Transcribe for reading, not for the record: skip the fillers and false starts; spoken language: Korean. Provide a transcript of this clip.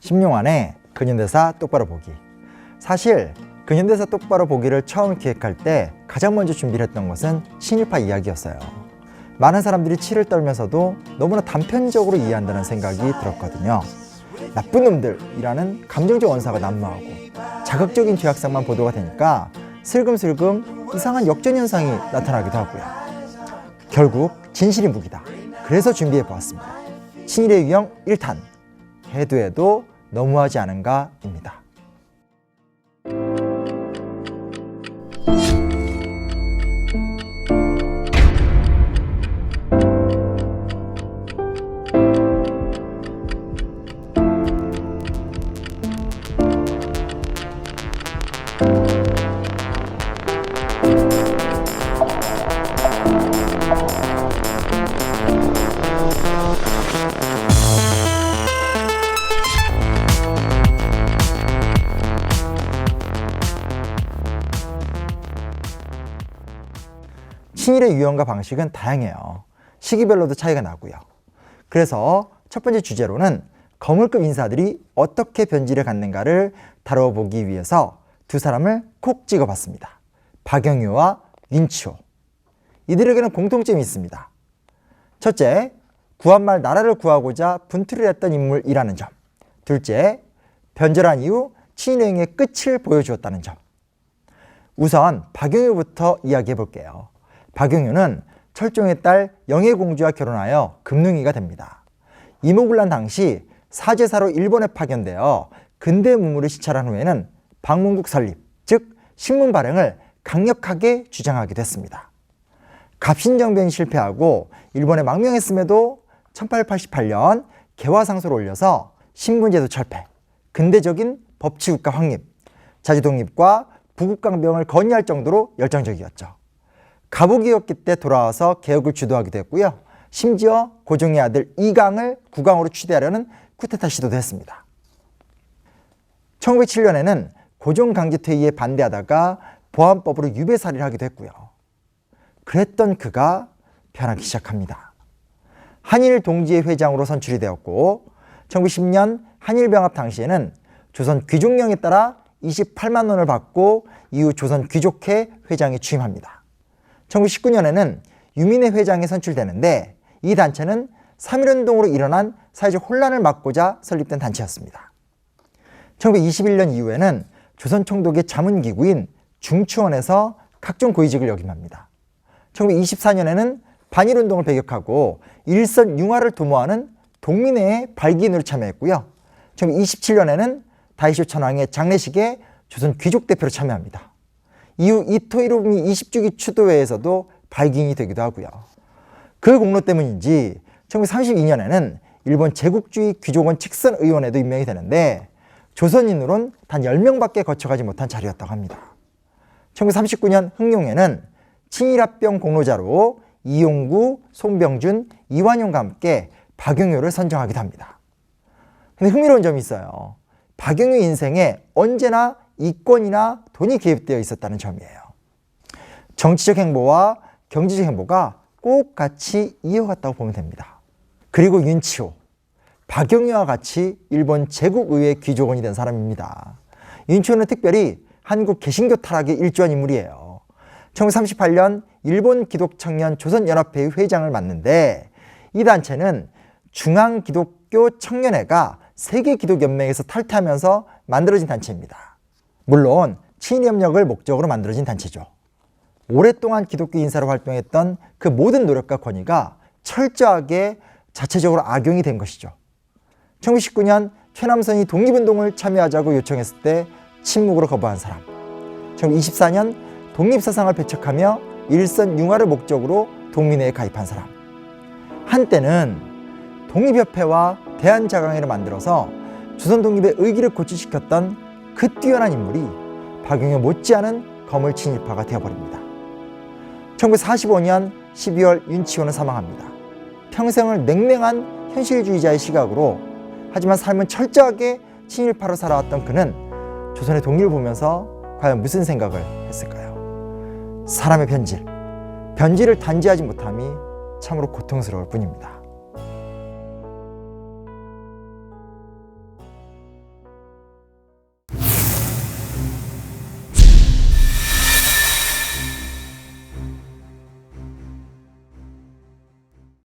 심용환의 근현대사 똑바로 보기. 사실 근현대사 똑바로 보기를 처음 기획할 때 가장 먼저 준비를 했던 것은 친일파 이야기였어요. 많은 사람들이 치를 떨면서도 너무나 단편적으로 이해한다는 생각이 들었거든요. 나쁜 놈들이라는 감정적 언사가 난무하고 자극적인 죄악상만 보도가 되니까 슬금슬금 이상한 역전현상이 나타나기도 하고요. 결국 진실이 무기다. 그래서 준비해보았습니다. 친일의 유형 1탄, 해도 해도 너무하지 않은가입니다. 친일의 유형과 방식은 다양해요. 시기별로도 차이가 나고요. 그래서 첫 번째 주제로는 거물급 인사들이 어떻게 변질을 갖는가를 다뤄보기 위해서 두 사람을 콕 찍어봤습니다. 박영유와 윤치호. 이들에게는 공통점이 있습니다. 첫째, 구한말 나라를 구하고자 분투를 했던 인물이라는 점. 둘째, 변절한 이후 친일행의 끝을 보여주었다는 점. 우선 박영유부터 이야기해 볼게요. 박영유는 철종의 딸 영예공주와 결혼하여 금능이가 됩니다. 이모군란 당시 사제사로 일본에 파견되어 근대 문물을 시찰한 후에는 방문국 설립, 즉 식문 발행을 강력하게 주장하게 됐습니다. 갑신정변이 실패하고 일본에 망명했음에도 1888년 개화상소를 올려서 신분제도 철폐, 근대적인 법치국가 확립, 자주독립과 부국강병을 건의할 정도로 열정적이었죠. 가부기였기 때 돌아와서 개혁을 주도하기도 했고요. 심지어 고종의 아들 이강을 국왕으로 취대하려는 쿠데타 시도도 했습니다. 1907년에는 고종 강제 퇴위에 반대하다가 보안법으로 유배살이를 하기도 했고요. 그랬던 그가 변하기 시작합니다. 한일 동지회 회장으로 선출이 되었고 1910년 한일병합 당시에는 조선 귀족령에 따라 28만 원을 받고 이후 조선 귀족회 회장에 취임합니다. 1919년에는 유민회 회장에 선출되는데 이 단체는 3.1운동으로 일어난 사회적 혼란을 막고자 설립된 단체였습니다. 1921년 이후에는 조선 총독의 자문기구인 중추원에서 각종 고위직을 역임합니다. 1924년에는 반일운동을 배격하고 일선 융화를 도모하는 동민회의 발기인으로 참여했고요. 1927년에는 다이쇼 천황의 장례식에 조선 귀족 대표로 참여합니다. 이후 이토 히로부미 20주기 추도회에서도 발기인이 되기도 하고요. 그 공로 때문인지 1932년에는 일본 제국주의 귀족원 칙선의원에도 임명이 되는데 조선인으론 단 10명밖에 거쳐가지 못한 자리였다고 합니다. 1939년 흥룡에는 친일합병 공로자로 이용구, 송병준, 이완용과 함께 박영유를 선정하기도 합니다. 근데 흥미로운 점이 있어요. 박영유 인생에 언제나 이권이나 돈이 개입되어 있었다는 점이에요. 정치적 행보와 경제적 행보가 꼭 같이 이어갔다고 보면 됩니다. 그리고 윤치호, 박영유와 같이 일본 제국의회 귀족원이 된 사람입니다. 윤치호는 특별히 한국 개신교 타락에 일조한 인물이에요. 1938년 일본 기독청년 조선연합회의 회장을 맡는데 이 단체는 중앙기독교 청년회가 세계기독연맹에서 탈퇴하면서 만들어진 단체입니다. 물론 친일협력을 목적으로 만들어진 단체죠. 오랫동안 기독교 인사로 활동했던 그 모든 노력과 권위가 철저하게 자체적으로 악용이 된 것이죠. 1919년 최남선이 독립운동을 참여하자고 요청했을 때 침묵으로 거부한 사람, 1924년 독립사상을 배척하며 일선 융화를 목적으로 동민회에 가입한 사람, 한때는 독립협회와 대한자강회를 만들어서 조선 독립의 의기를 고취시켰던 그 뛰어난 인물이 박영유 못지않은 거물 친일파가 되어버립니다. 1945년 12월 윤치호는 사망합니다. 평생을 냉랭한 현실주의자의 시각으로 하지만 삶은 철저하게 친일파로 살아왔던 그는 조선의 독립을 보면서 과연 무슨 생각을 했을까요? 사람의 변질을 단죄하지 못함이 참으로 고통스러울 뿐입니다.